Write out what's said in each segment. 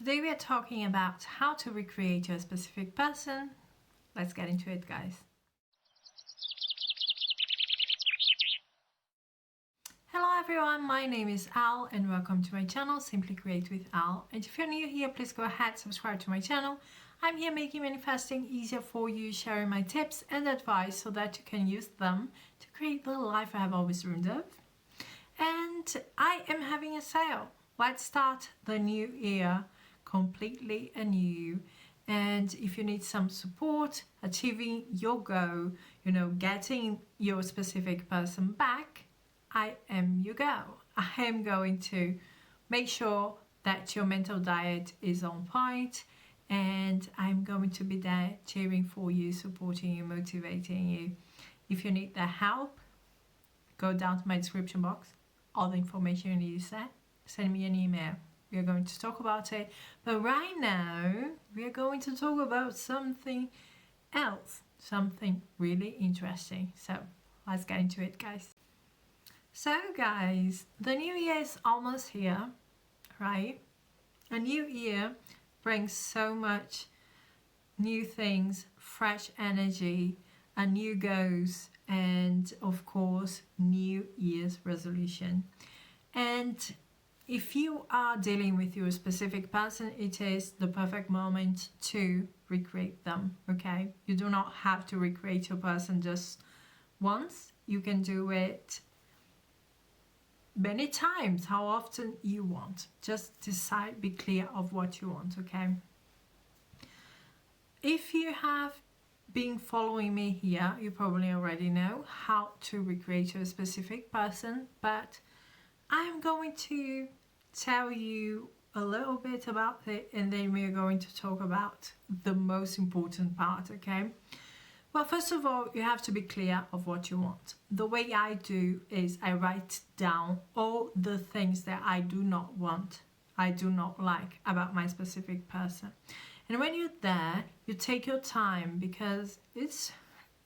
Today we are talking about how to recreate your specific person. Let's get into it, guys. Hello everyone, my name is Al and welcome to my channel, Simply Create with Al. And if you're new here, please go ahead, subscribe to my channel. I'm here making manifesting easier for you, sharing my tips and advice so that you can use them to create the life I have always dreamed of. And I am having a sale. Let's start the new year completely anew. And if you need some support achieving your goal, getting your specific person back, I am your girl. I am going to make sure that your mental diet is on point, and I'm going to be there cheering for you, supporting you, motivating you. If you need that help, go down to my description box. All the information you need is there. Send me an email. We are going to talk about it. But right now, we are going to talk about something else. Something really interesting. So let's get into it, guys. So guys, the new year is almost here, right? A new year brings so much new things, fresh energy, and new goals, and of course, New Year's resolution. And if you are dealing with your specific person, it is the perfect moment to recreate them, okay? You do not have to recreate your person just once. You can do it many times, how often you want. Just decide, be clear of what you want, okay? If you have been following me here, you probably already know how to recreate your specific person, but I'm going to tell you a little bit about it, and then we're going to talk about the most important part, okay? Well, first of all, you have to be clear of what you want. The way I do is I write down all the things that I do not want, I do not like about my specific person. And when you're there, you take your time because it's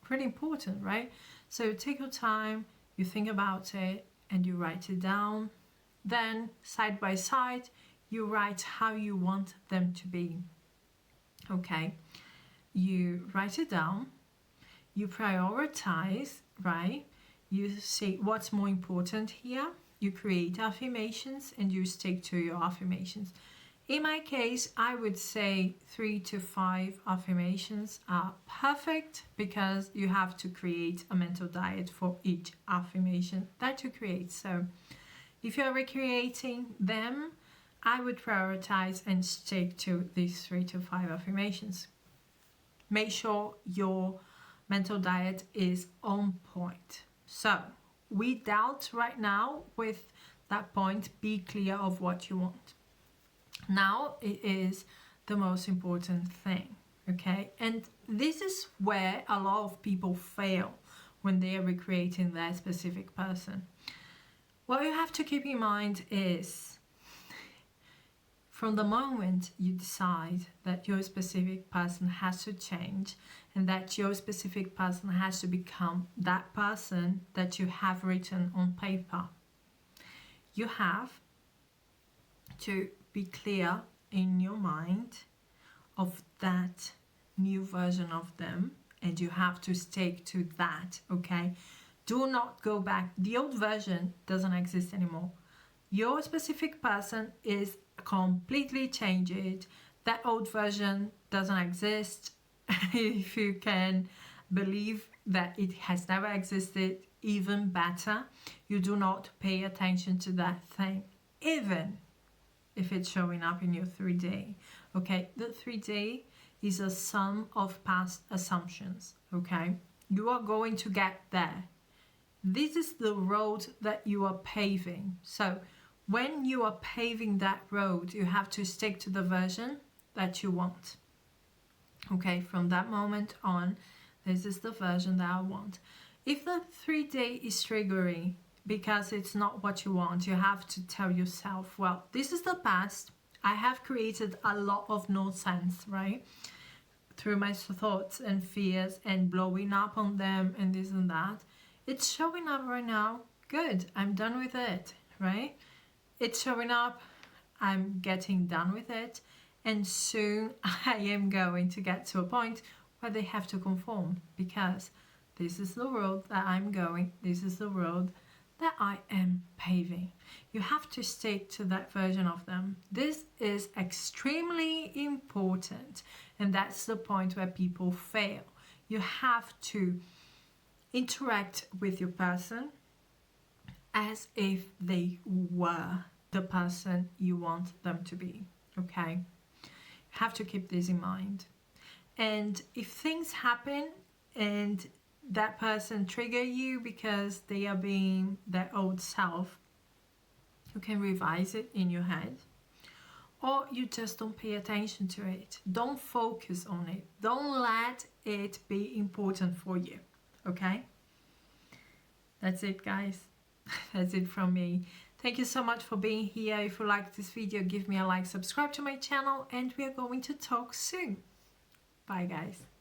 pretty important, right? So take your time, you think about it, and you write it down. Then, side by side, you write how you want them to be. Okay? You write it down. You prioritize, right? You see what's more important here. You create affirmations and you stick to your affirmations. In my case, I would say 3 to 5 affirmations are perfect because you have to create a mental diet for each affirmation that you create. So if you're recreating them, I would prioritize and stick to these 3 to 5 affirmations. Make sure your mental diet is on point. So without right now with that point, be clear of what you want. Now it is the most important thing, okay? And this is where a lot of people fail when they are recreating their specific person. What you have to keep in mind is from the moment you decide that your specific person has to change and that your specific person has to become that person that you have written on paper, you have to be clear in your mind of that new version of them, and you have to stick to that, okay? Do not go back. The old version doesn't exist anymore. Your specific person is completely changed. That old version doesn't exist. If you can believe that it has never existed, even better. You do not pay attention to that thing, even if it's showing up in your 3D. Okay, the 3D is a sum of past assumptions, okay? You are going to get there. This is the road that you are paving. So when you are paving that road, you have to stick to the version that you want. Okay, from that moment on, this is the version that I want. If the 3D is triggering because it's not what you want, you have to tell yourself, well, this is the past. I have created a lot of nonsense, right? Through my thoughts and fears and blowing up on them and this and that. It's showing up right now. Good, I'm done with it, right? It's showing up. I'm getting done with it. And soon I am going to get to a point where they have to conform, because this is the road that I'm going, this is the road that I am paving. You have to stick to that version of them. This is extremely important, and that's the point where people fail. You have to interact with your person as if they were the person you want them to be, okay? You have to keep this in mind. And if things happen and that person trigger you because they are being their old self, you can revise it in your head, or you just don't pay attention to it. Don't focus on it. Don't let it be important for you, okay? That's it, guys. That's it from me. Thank you so much for being here. If you liked this video, give me a like, subscribe to my channel, and we are going to talk soon. Bye, guys.